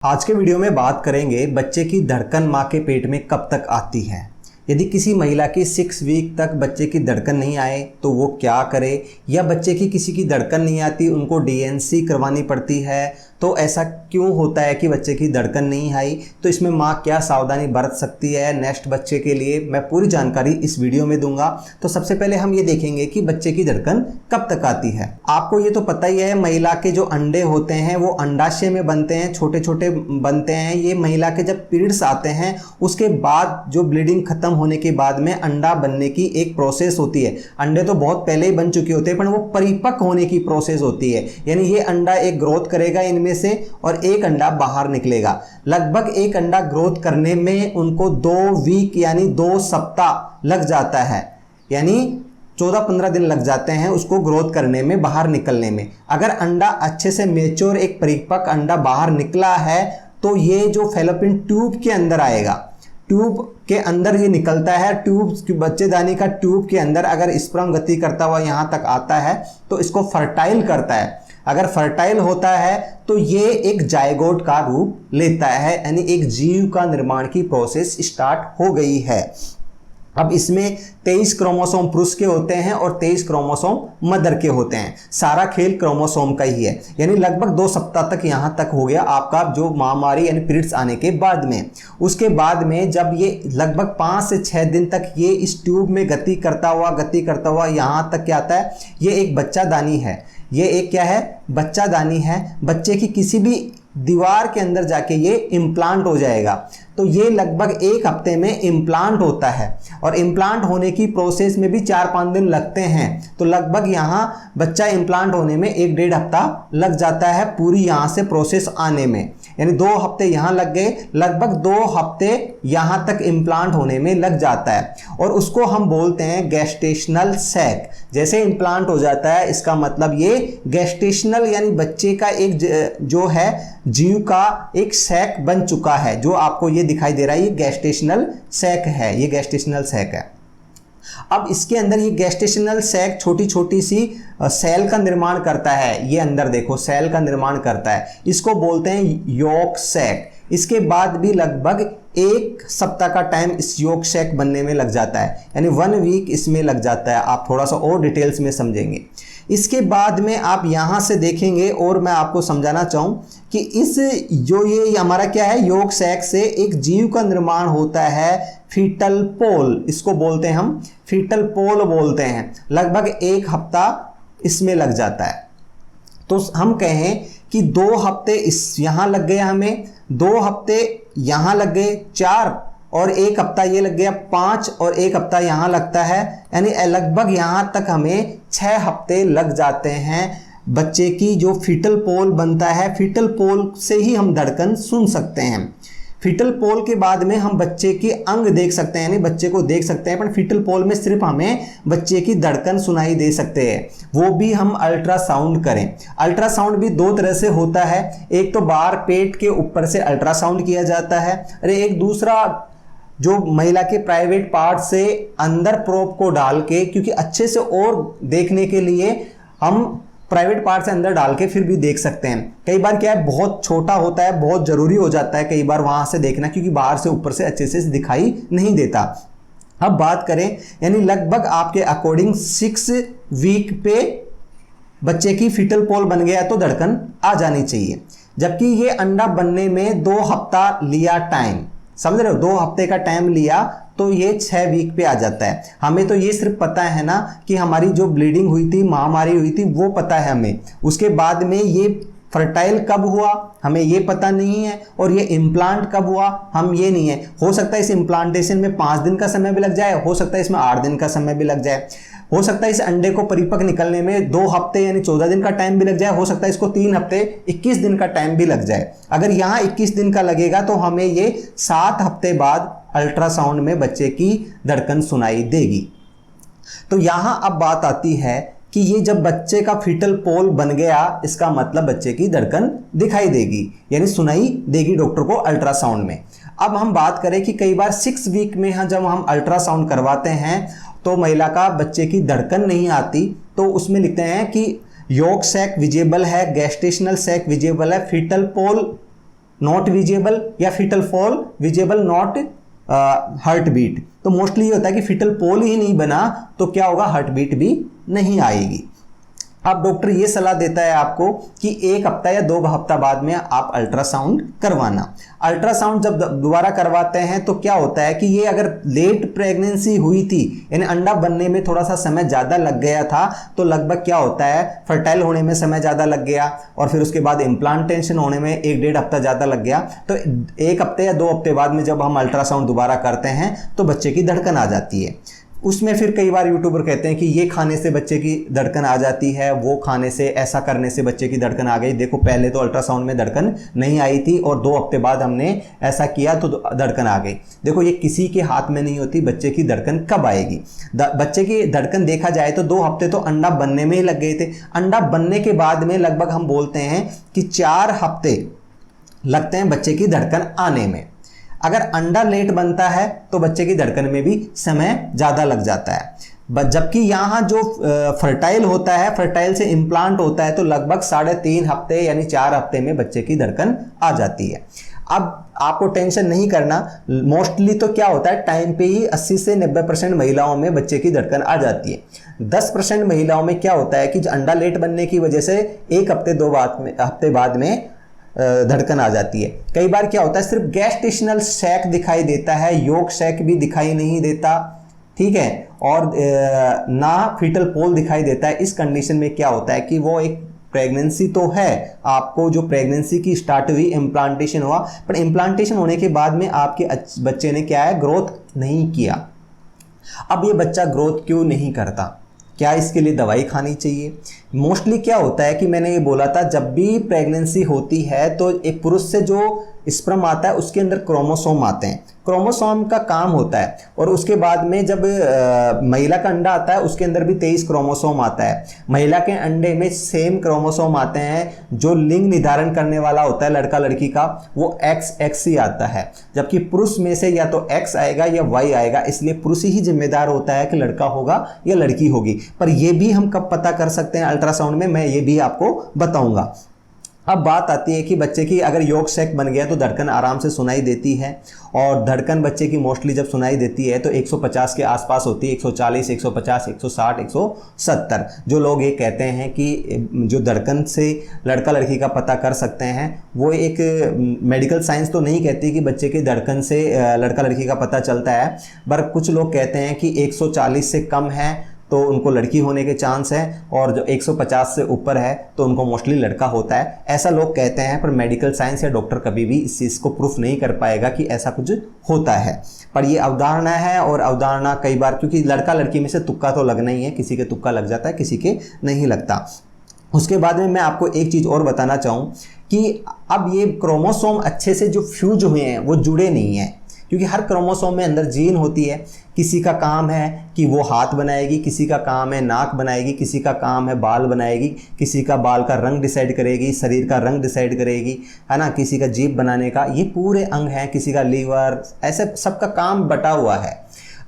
आज के वीडियो में बात करेंगे बच्चे की धड़कन माँ के पेट में कब तक आती है। यदि किसी महिला की 6 वीक तक बच्चे की धड़कन नहीं आए तो वो क्या करे, या बच्चे की किसी की धड़कन नहीं आती उनको डीएनसी करवानी पड़ती है, तो ऐसा क्यों होता है कि बच्चे की धड़कन नहीं आई, तो इसमें माँ क्या सावधानी बरत सकती है नेक्स्ट बच्चे के लिए, मैं पूरी जानकारी इस वीडियो में दूंगा। तो सबसे पहले हम ये देखेंगे कि बच्चे की धड़कन कब तक आती है। आपको ये तो पता ही है, महिला के जो अंडे होते हैं वो अंडाशय में बनते हैं, छोटे छोटे बनते हैं। ये महिला के जब पीरियड्स आते हैं उसके बाद जो ब्लीडिंग खत्म होने के बाद में अंडा बनने की एक प्रोसेस होती है। अंडे तो बहुत पहले ही बन चुके होते हैं, पर वो परिपक्व होने की प्रोसेस होती है। यानी ये अंडा एक ग्रोथ करेगा इनमें से और एक अंडा बाहर निकलेगा। लगभग एक अंडा ग्रोथ करने में उनको 2 वीक यानी 2 सप्ताह लग जाता है, यानी 14-15 दिन लग जाते हैं उसको ग्रोथ करने में, बाहर निकलने में। अगर अंडा अच्छे से मेच्योर एक परिपक्व अंडा बाहर निकला है तो ये जो फैलोपियन ट्यूब के अंदर आएगा, ट्यूब के अंदर ये निकलता है। ट्यूब बच्चेदानी का ट्यूब के अंदर अगर स्पर्म गति करता हुआ यहाँ तक आता है तो इसको फर्टाइल करता है। अगर फर्टाइल होता है तो ये एक जायगोट का रूप लेता है, यानी एक जीव का निर्माण की प्रोसेस स्टार्ट हो गई है। अब इसमें 23 क्रोमोसोम पुरुष के होते हैं और 23 क्रोमोसोम मदर के होते हैं। सारा खेल क्रोमोसोम का ही है। यानी लगभग 2 सप्ताह तक यहाँ तक हो गया आपका जो महामारी यानी पीरियड्स आने के बाद में। उसके बाद में जब ये लगभग 5 से 6 दिन तक ये इस ट्यूब में गति करता हुआ यहाँ तक क्या आता है, ये एक बच्चादानी है। ये एक क्या है, बच्चादानी है। बच्चे की किसी भी दीवार के अंदर जाके ये इम्प्लांट हो जाएगा। तो ये लगभग 1 हफ्ते में इम्प्लांट होता है और इम्प्लांट होने की प्रोसेस में भी 4-5 दिन लगते हैं। तो लगभग यहाँ बच्चा इम्प्लांट होने में 1-1.5 हफ्ता लग जाता है पूरी यहाँ से प्रोसेस आने में। यानी 2 हफ्ते यहाँ लग गए, लगभग 2 हफ्ते यहाँ तक इम्प्लांट होने में लग जाता है और उसको हम बोलते हैं गेस्टेशनल सैक। जैसे इम्प्लांट हो जाता है इसका मतलब ये गेस्टेशनल यानी बच्चे का एक जो है जीव का एक सैक बन चुका है। जो आपको ये दिखाई दे रहा है ये गेस्टेशनल सैक है, ये गेस्टेशनल सैक है। अब इसके अंदर ये गेस्टेशनल सैक छोटी छोटी सी सेल का निर्माण करता है। ये अंदर देखो सेल का निर्माण करता है, इसको बोलते हैं योक सैक। इसके बाद भी लगभग 1 सप्ताह का टाइम इस योक सैक बनने में लग जाता है, यानी 1 वीक इसमें लग जाता है। आप थोड़ा सा और डिटेल्स में समझेंगे। इसके बाद में आप यहाँ से देखेंगे और मैं आपको समझाना चाहूँ कि इस जो ये हमारा क्या है, योक सैक से एक जीव का निर्माण होता है, फीटल पोल इसको बोलते हैं हम, फीटल पोल बोलते हैं। लगभग 1 हफ्ता इसमें लग जाता है। तो हम कहें कि 2 हफ्ते इस यहाँ लग गए, हमें 2 हफ्ते यहाँ लग गए 4 और 1 हफ्ता ये लग गया 5 और 1 हफ्ता यहाँ लगता है, यानी लगभग यहाँ तक हमें 6 हफ्ते लग जाते हैं। बच्चे की जो फीटल पोल बनता है, फीटल पोल से ही हम धड़कन सुन सकते हैं। फीटल पोल के बाद में हम बच्चे के अंग देख सकते हैं, यानी बच्चे को देख सकते हैं, पर फीटल पोल में सिर्फ हमें बच्चे की धड़कन सुनाई दे सकते हैं, वो भी हम अल्ट्रासाउंड करें। अल्ट्रासाउंड भी 2 तरह से होता है। एक तो बाहर पेट के ऊपर से अल्ट्रासाउंड किया जाता है, और एक दूसरा जो महिला के प्राइवेट पार्ट से अंदर प्रोब को डाल के, क्योंकि अच्छे से और देखने के लिए हम प्राइवेट पार्ट से अंदर डाल के फिर भी देख सकते हैं। कई बार क्या है, बहुत छोटा होता है, बहुत जरूरी हो जाता है कई बार वहां से देखना, क्योंकि बाहर से ऊपर से अच्छे से दिखाई नहीं देता। अब बात करें, यानी लगभग आपके अकॉर्डिंग 6 वीक पे बच्चे की फीटल पोल बन गया तो धड़कन आ जानी चाहिए। जबकि ये अंडा बनने में 2 हफ्ता लिया टाइम, समझ रहे हो, 2 हफ्ते का टाइम लिया तो ये 6 वीक पे आ जाता है। हमें तो ये सिर्फ पता है ना कि हमारी जो ब्लीडिंग हुई थी, महामारी हुई थी, वो पता है हमें। उसके बाद में ये फर्टाइल कब हुआ हमें ये पता नहीं है, और ये इम्प्लांट कब हुआ हम ये नहीं है। हो सकता है इस इम्प्लांटेशन में 5 दिन का समय भी लग जाए, हो सकता है इसमें 8 दिन का समय भी लग जाए, हो सकता है इस अंडे को परिपक्व निकलने में 2 हफ्ते यानी 14 दिन का टाइम भी लग जाए, हो सकता है इसको 3 हफ्ते 21 दिन का टाइम भी लग जाए। अगर यहाँ 21 दिन का लगेगा तो हमें ये 7 हफ्ते बाद अल्ट्रासाउंड में बच्चे की धड़कन सुनाई देगी। तो यहाँ अब बात आती है कि ये जब बच्चे का फीटल पोल बन गया, इसका मतलब बच्चे की धड़कन दिखाई देगी, यानी सुनाई देगी डॉक्टर को अल्ट्रासाउंड में। अब हम बात करें कि कई बार 6 वीक में जब हम अल्ट्रासाउंड करवाते हैं तो महिला का बच्चे की धड़कन नहीं आती, तो उसमें लिखते हैं कि योक सैक विजिबल है, गेस्टेशनल सैक विजिबल है, फीटल पोल नॉट विजिबल, या fetal pole visible not heart beat. तो मोस्टली ये होता है कि फीटल पोल ही नहीं बना तो क्या होगा, हार्ट बीट भी नहीं आएगी। अब डॉक्टर ये सलाह देता है आपको कि 1 हफ्ता या 2 हफ्ता बाद में आप अल्ट्रासाउंड करवाना। अल्ट्रासाउंड जब दोबारा करवाते हैं तो क्या होता है कि ये अगर लेट प्रेगनेंसी हुई थी, यानी अंडा बनने में थोड़ा सा समय ज़्यादा लग गया था, तो लगभग क्या होता है, फर्टाइल होने में समय ज़्यादा लग गया और फिर उसके बाद इम्प्लांटेशन होने में 1-1.5 हफ्ता ज़्यादा लग गया। तो 1 हफ्ते या 2 हफ्ते बाद में जब हम अल्ट्रासाउंड दोबारा करते हैं तो बच्चे की धड़कन आ जाती है। उसमें फिर कई बार यूट्यूबर कहते हैं कि ये खाने से बच्चे की धड़कन आ जाती है, वो खाने से, ऐसा करने से बच्चे की धड़कन आ गई। देखो पहले तो अल्ट्रासाउंड में धड़कन नहीं आई थी और 2 हफ्ते बाद हमने ऐसा किया तो धड़कन आ गई। देखो ये किसी के हाथ में नहीं होती बच्चे की धड़कन कब आएगी। बच्चे की धड़कन देखा जाए तो 2 हफ्ते तो अंडा बनने में ही लग गए थे। अंडा बनने के बाद में लगभग हम बोलते हैं कि 4 हफ्ते लगते हैं बच्चे की धड़कन आने में। अगर अंडा लेट बनता है तो बच्चे की धड़कन में भी समय ज़्यादा लग जाता है। जबकि यहाँ जो फर्टाइल होता है, फर्टाइल से इम्प्लांट होता है तो लगभग 3.5 हफ्ते यानी 4 हफ्ते में बच्चे की धड़कन आ जाती है। अब आपको टेंशन नहीं करना, मोस्टली तो क्या होता है टाइम पे ही 80 से 90% महिलाओं में बच्चे की धड़कन आ जाती है। 10% महिलाओं में क्या होता है कि अंडा लेट बनने की वजह से 1 हफ्ते 2 हफ्ते बाद में धड़कन आ जाती है। कई बार क्या होता है सिर्फ गैस्टेशनल सैक दिखाई देता है, योग सैक भी दिखाई नहीं देता, ठीक है, और ना फीटल पोल दिखाई देता है। इस कंडीशन में क्या होता है कि वो एक प्रेगनेंसी तो है, आपको जो प्रेगनेंसी की स्टार्ट हुई, इम्प्लांटेशन हुआ, पर इम्प्लांटेशन होने के बाद में आपके बच्चे ने क्या है, ग्रोथ नहीं किया। अब ये बच्चा ग्रोथ क्यों नहीं करता, क्या इसके लिए दवाई खानी चाहिए? मोस्टली क्या होता है कि मैंने ये बोला था, जब भी प्रेगनेंसी होती है तो एक पुरुष से जो स्पर्म आता है उसके अंदर क्रोमोसोम आते हैं। क्रोमोसोम का काम होता है और उसके बाद में जब महिला का अंडा आता है उसके अंदर भी 23 क्रोमोसोम आता है। महिला के अंडे में सेम क्रोमोसोम आते हैं। जो लिंग निर्धारण करने वाला होता है लड़का लड़की का, वो XX ही आता है, जबकि पुरुष में से या तो X आएगा या Y आएगा। इसलिए पुरुष ही जिम्मेदार होता है कि लड़का होगा या लड़की होगी। पर यह भी हम कब पता कर सकते हैं अल्ट्रासाउंड में, मैं ये भी आपको बताऊंगा। अब बात आती है कि बच्चे की अगर योग सैक बन गया तो धड़कन आराम से सुनाई देती है, और धड़कन बच्चे की मोस्टली जब सुनाई देती है तो 150 के आसपास होती है, 140, 150, 160, 170। जो लोग ये कहते हैं कि जो धड़कन से लड़का लड़की का पता कर सकते हैं, वो एक मेडिकल साइंस तो नहीं कहती कि बच्चे की धड़कन से लड़का लड़की का पता चलता है, पर कुछ लोग कहते हैं कि 140 से कम है तो उनको लड़की होने के चांस है, और जो 150 से ऊपर है तो उनको मोस्टली लड़का होता है। ऐसा लोग कहते हैं, पर मेडिकल साइंस या डॉक्टर कभी भी इस चीज़ को प्रूफ नहीं कर पाएगा कि ऐसा कुछ होता है। पर ये अवधारणा है, और अवधारणा कई बार, क्योंकि लड़का लड़की में से तुक्का तो लगना ही है, किसी के तुक्का लग जाता है, किसी के नहीं लगता। उसके बाद में मैं आपको एक चीज़ और बताना चाहूँ कि अब ये क्रोमोसोम अच्छे से जो फ्यूज हुए हैं वो जुड़े नहीं हैं, क्योंकि हर क्रोमोसोम में अंदर जीन होती है। किसी का काम है कि वो हाथ बनाएगी, किसी का काम है नाक बनाएगी, किसी का काम है बाल बनाएगी, किसी का बाल का रंग डिसाइड करेगी, शरीर का रंग डिसाइड करेगी, है ना, किसी का जीभ बनाने का, ये पूरे अंग हैं, किसी का लीवर, ऐसे सबका काम बटा हुआ है।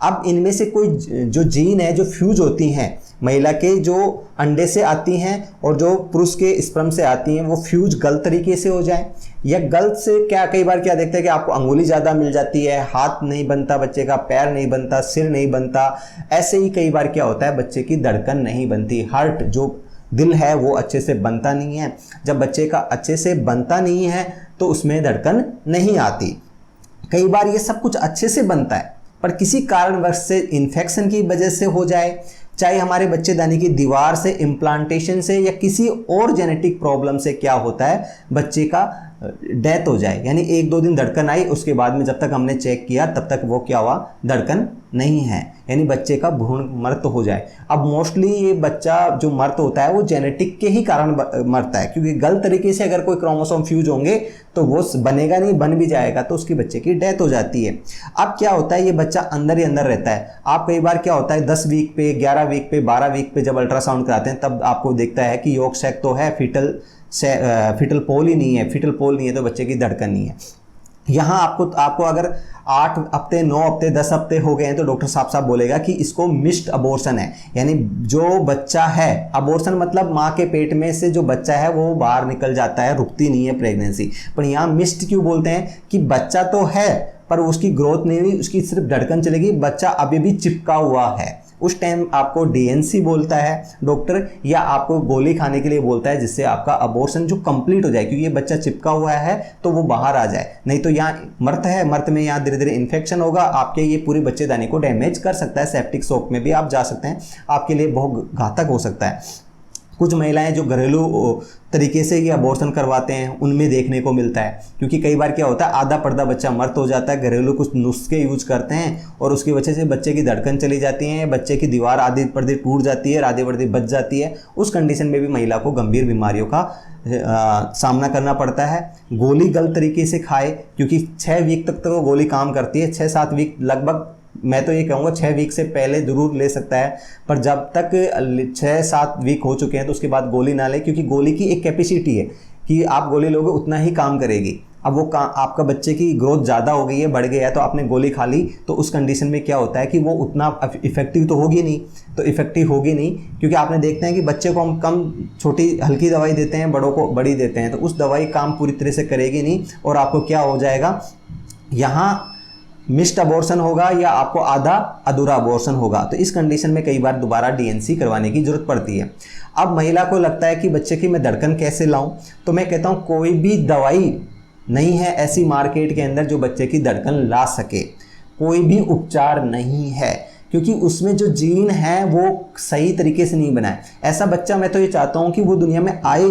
अब इनमें से कोई जो जीन है जो फ्यूज होती हैं, महिला के जो अंडे से आती हैं और जो पुरुष के स्पर्म से आती हैं, वो फ्यूज गलत तरीके से हो जाए, या गलत से क्या, कई बार क्या देखते हैं कि आपको अंगुली ज़्यादा मिल जाती है, हाथ नहीं बनता बच्चे का, पैर नहीं बनता, सिर नहीं बनता। ऐसे ही कई बार क्या होता है, बच्चे की धड़कन नहीं बनती, हार्ट जो दिल है वो अच्छे से बनता नहीं है। जब बच्चे का अच्छे से बनता नहीं है तो उसमें धड़कन नहीं आती। कई बार ये सब कुछ अच्छे से बनता है, पर किसी कारणवश से इन्फेक्शन की वजह से हो जाए, चाहे हमारे बच्चेदानी की दीवार से, इम्प्लांटेशन से, या किसी और जेनेटिक प्रॉब्लम से क्या होता है, बच्चे का डेथ हो जाए। यानी 1-2 दिन धड़कन आई, उसके बाद में जब तक हमने चेक किया तब तक वो क्या हुआ, धड़कन नहीं है, यानी बच्चे का भ्रूण मृत हो जाए। अब मोस्टली ये बच्चा जो मृत होता है वो जेनेटिक के ही कारण मरता है, क्योंकि गलत तरीके से अगर कोई क्रोमोसोम फ्यूज होंगे तो वो बनेगा नहीं, बन भी जाएगा तो उसके बच्चे की डेथ हो जाती है। अब क्या होता है, ये बच्चा अंदर ही अंदर रहता है। आप कई बार क्या होता है 10 वीक पे, 11 वीक पे, 12 वीक पे जब अल्ट्रासाउंड कराते हैं तब आपको देखता है कि योग सैक तो है, फीटल पोल ही नहीं है, फीटल पोल नहीं है तो बच्चे की धड़कन नहीं है। यहाँ आपको अगर 8 हफ्ते, 9 हफ्ते, 10 हफ्ते हो गए हैं तो डॉक्टर साहब बोलेगा कि इसको मिस्ड अबॉर्शन है। यानी जो बच्चा है, अबॉर्शन मतलब माँ के पेट में से जो बच्चा है वो बाहर निकल जाता है, रुकती नहीं है प्रेगनेंसी। पर यहाँ मिस्ड क्यों बोलते हैं कि बच्चा तो है पर उसकी ग्रोथ नहीं हुई, उसकी सिर्फ धड़कन चलेगी, बच्चा अभी भी चिपका हुआ है। उस टाइम आपको डीएनसी बोलता है डॉक्टर, या आपको गोली खाने के लिए बोलता है जिससे आपका अबॉर्शन जो कंप्लीट हो जाए, क्योंकि ये बच्चा चिपका हुआ है तो वो बाहर आ जाए। नहीं तो यहाँ मर्त है, मर्त में यहाँ धीरे धीरे इन्फेक्शन होगा, आपके ये पूरे बच्चेदानी को डैमेज कर सकता है, सेप्टिक शॉक में भी आप जा सकते हैं, आपके लिए बहुत घातक हो सकता है। कुछ महिलाएं जो घरेलू तरीके से ये अबॉर्शन करवाते हैं उनमें देखने को मिलता है, क्योंकि कई बार क्या होता है आधा पर्दा बच्चा मर्त हो जाता है, घरेलू कुछ नुस्खे यूज करते हैं और उसकी वजह से बच्चे की धड़कन चली जाती है, बच्चे की दीवार आधी पर्दी टूट जाती है, आधी पर्दी बच जाती है। उस कंडीशन में भी महिला को गंभीर बीमारियों का सामना करना पड़ता है। गोली गलत तरीके से खाए, क्योंकि 6 वीक तक तो गोली काम करती है, 6-7 वीक लगभग, मैं तो ये कहूँगा 6 वीक से पहले ज़रूर ले सकता है, पर जब तक 6-7 वीक हो चुके हैं तो उसके बाद गोली ना ले, क्योंकि गोली की एक कैपेसिटी है कि आप गोली लोगे उतना ही काम करेगी। अब वो आपका बच्चे की ग्रोथ ज़्यादा हो गई है, बढ़ गया है, तो आपने गोली खा ली, तो उस कंडीशन में क्या होता है कि वो उतना इफेक्टिव तो होगी नहीं, क्योंकि आपने देखते हैं कि बच्चे को हम कम छोटी हल्की दवाई देते हैं, बड़ों को बड़ी देते हैं, तो उस दवाई काम पूरी तरह से करेगी नहीं और आपको क्या हो जाएगा, यहाँ मिस्ड अबॉर्शन होगा या आपको आधा अधूरा अबॉर्शन होगा। तो इस कंडीशन में कई बार दोबारा डीएनसी करवाने की जरूरत पड़ती है। अब महिला को लगता है कि बच्चे की मैं धड़कन कैसे लाऊं, तो मैं कहता हूं कोई भी दवाई नहीं है ऐसी मार्केट के अंदर जो बच्चे की धड़कन ला सके, कोई भी उपचार नहीं है, क्योंकि उसमें जो जीन है वो सही तरीके से नहीं बना है। ऐसा बच्चा मैं तो ये चाहता हूँ कि वो दुनिया में आए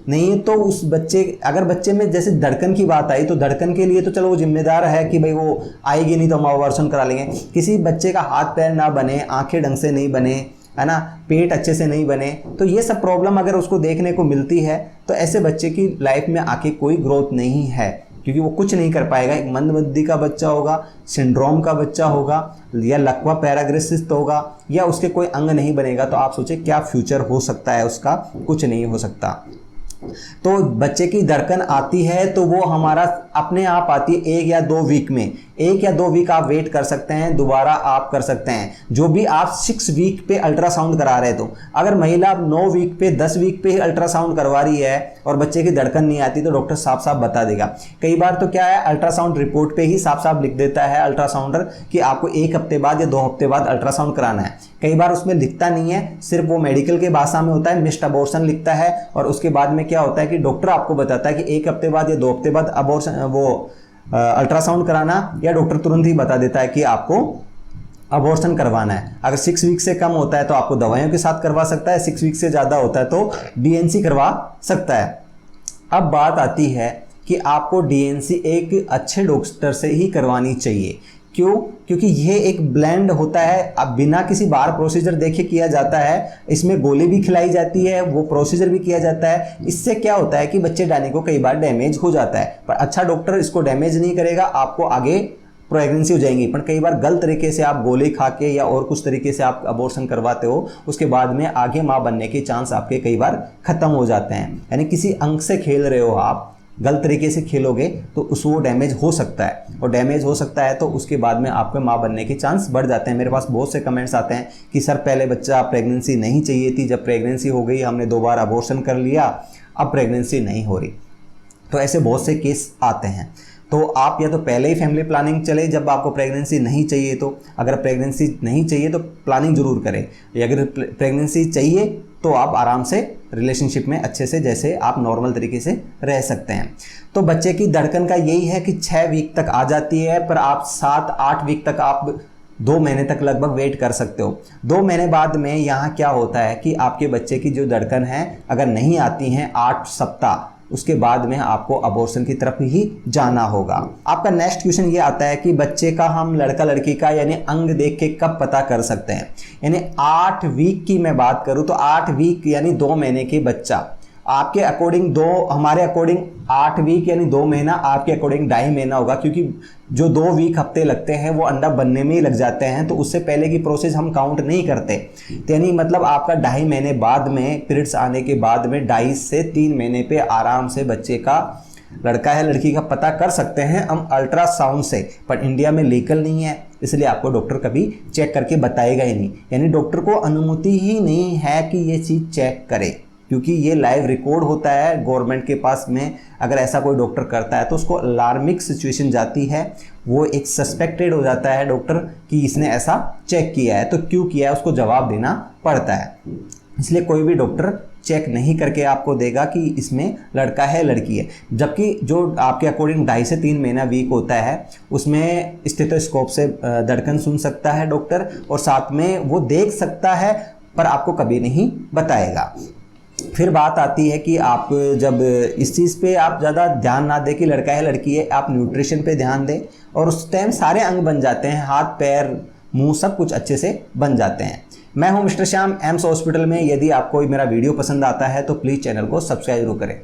नहीं तो उस बच्चे, अगर बच्चे में जैसे धड़कन की बात आई तो धड़कन के लिए तो चलो वो जिम्मेदार है कि भाई वो आएगी नहीं तो हम अबॉर्शन करा लेंगे। किसी बच्चे का हाथ पैर ना बने, आंखें ढंग से नहीं बने, है ना, पेट अच्छे से नहीं बने, तो ये सब प्रॉब्लम अगर उसको देखने को मिलती है तो ऐसे बच्चे की लाइफ में आके कोई ग्रोथ नहीं है, क्योंकि वो कुछ नहीं कर पाएगा। एक मंदबुद्धि का बच्चा होगा, सिंड्रोम का बच्चा होगा, या लकवा पैराग्रेसिस होगा, या उसके कोई अंग नहीं बनेगा, तो आप सोचे क्या फ्यूचर हो सकता है उसका, कुछ नहीं हो सकता। तो बच्चे की धड़कन आती है तो वो हमारा अपने आप आती है 1 या 2 वीक में, 1 या 2 वीक आप वेट कर सकते हैं, दोबारा आप कर सकते हैं। जो भी आप 6 वीक पे अल्ट्रासाउंड करा रहे, तो अगर महिला 9 वीक पे 10 वीक पे ही अल्ट्रासाउंड करवा रही है और बच्चे की धड़कन नहीं आती तो डॉक्टर साफ साफ बता देगा। कई बार तो क्या है, अल्ट्रासाउंड रिपोर्ट पे ही साफ साफ लिख देता है अल्ट्रासाउंडर कि आपको 1 हफ्ते बाद या 2 हफ्ते बाद अल्ट्रासाउंड कराना है। कई बार उसमें लिखता नहीं है, सिर्फ वो मेडिकल के भाषा में होता है, मिस्ड अबॉर्शन लिखता है, और उसके बाद में क्या होता है कि डॉक्टर आपको बताता है कि 1 हफ्ते बाद या 2 हफ्ते बाद अबॉर्शन वो अल्ट्रासाउंड कराना, या डॉक्टर तुरंत ही बता देता है कि आपको अबॉर्शन करवाना है। अगर 6 वीक से कम होता है तो आपको दवाइयों के साथ करवा सकता है, 6 वीक से ज़्यादा होता है तो डीएनसी करवा सकता है। अब बात आती है कि आपको डीएनसी एक अच्छे डॉक्टर से ही करवानी चाहिए। क्यों? क्योंकि यह एक ब्लेंड होता है, अब बिना किसी बार प्रोसीजर देखे किया जाता है, इसमें गोली भी खिलाई जाती है, वो प्रोसीजर भी किया जाता है। इससे क्या होता है कि बच्चेदानी को कई बार डैमेज हो जाता है, पर अच्छा डॉक्टर इसको डैमेज नहीं करेगा, आपको आगे प्रेगनेंसी हो जाएंगी। पर कई बार गलत तरीके से आप गोली खा के या और कुछ तरीके से आप अबॉर्शन करवाते हो, उसके बाद में आगे माँ बनने के चांस आपके कई बार खत्म हो जाते हैं। यानी किसी अंग से खेल रहे हो आप, गलत तरीके से खेलोगे तो वो डैमेज हो सकता है, और डैमेज हो सकता है तो उसके बाद में आपके माँ बनने के चांस बढ़ जाते हैं। मेरे पास बहुत से कमेंट्स आते हैं कि सर पहले बच्चा प्रेगनेंसी नहीं चाहिए थी, जब प्रेगनेंसी हो गई हमने 2 बार अबॉर्शन कर लिया, अब प्रेगनेंसी नहीं हो रही। तो ऐसे बहुत से केस आते हैं। तो आप या तो पहले ही फैमिली प्लानिंग चले जब आपको प्रेगनेंसी नहीं चाहिए, तो अगर प्रेगनेंसी नहीं चाहिए तो प्लानिंग ज़रूर करें, या अगर प्रेगनेंसी चाहिए तो आप आराम से रिलेशनशिप में अच्छे से जैसे आप नॉर्मल तरीके से रह सकते हैं। तो बच्चे की धड़कन का यही है कि 6 वीक तक आ जाती है, पर आप 7-8 वीक तक आप 2 महीने तक लगभग वेट कर सकते हो। 2 महीने बाद में यहाँ क्या होता है कि आपके बच्चे की जो धड़कन है अगर नहीं आती हैं 8 सप्ताह, उसके बाद में आपको अबॉर्शन की तरफ ही जाना होगा। आपका नेक्स्ट क्वेश्चन ये आता है कि बच्चे का हम लड़का लड़की का यानी अंग देख के कब पता कर सकते हैं। यानी 8 वीक की मैं बात करूं तो 8 वीक यानी 2 महीने के बच्चा, आपके अकॉर्डिंग हमारे अकॉर्डिंग 8 वीक यानी 2 महीना, आपके अकॉर्डिंग 2.5 महीना होगा, क्योंकि जो 2 वीक हफ्ते लगते हैं वो अंडा बनने में ही लग जाते हैं, तो उससे पहले की प्रोसेस हम काउंट नहीं करते। यानी मतलब आपका 2.5 महीने बाद में, पीरियड्स आने के बाद में 2.5 से 3 महीने पे आराम से बच्चे का लड़का है लड़की का पता कर सकते हैं हम अल्ट्रासाउंड से, पर इंडिया में लीगल नहीं है, इसलिए आपको डॉक्टर कभी चेक करके बताएगा ही नहीं। यानी डॉक्टर को अनुमति ही नहीं है कि ये चीज़ चेक करे, क्योंकि ये लाइव रिकॉर्ड होता है गवर्नमेंट के पास में। अगर ऐसा कोई डॉक्टर करता है तो उसको अलार्मिक सिचुएशन जाती है, वो एक सस्पेक्टेड हो जाता है डॉक्टर कि इसने ऐसा चेक किया है, तो क्यों किया है उसको जवाब देना पड़ता है। इसलिए कोई भी डॉक्टर चेक नहीं करके आपको देगा कि इसमें लड़का है लड़की है। जबकि जो आपके अकॉर्डिंग 2.5 से 3 महीना वीक होता है उसमें स्टेथोस्कोप से धड़कन सुन सकता है डॉक्टर, और साथ में वो देख सकता है, पर आपको कभी नहीं बताएगा। फिर बात आती है कि आप जब इस चीज़ पे आप ज़्यादा ध्यान ना दें कि लड़का है लड़की है, आप न्यूट्रिशन पे ध्यान दें, और उस टाइम सारे अंग बन जाते हैं, हाथ पैर मुंह सब कुछ अच्छे से बन जाते हैं। मैं हूं मिस्टर श्याम, एम्स हॉस्पिटल में। यदि आपको मेरा वीडियो पसंद आता है तो प्लीज़ चैनल को सब्सक्राइब जरूर करें।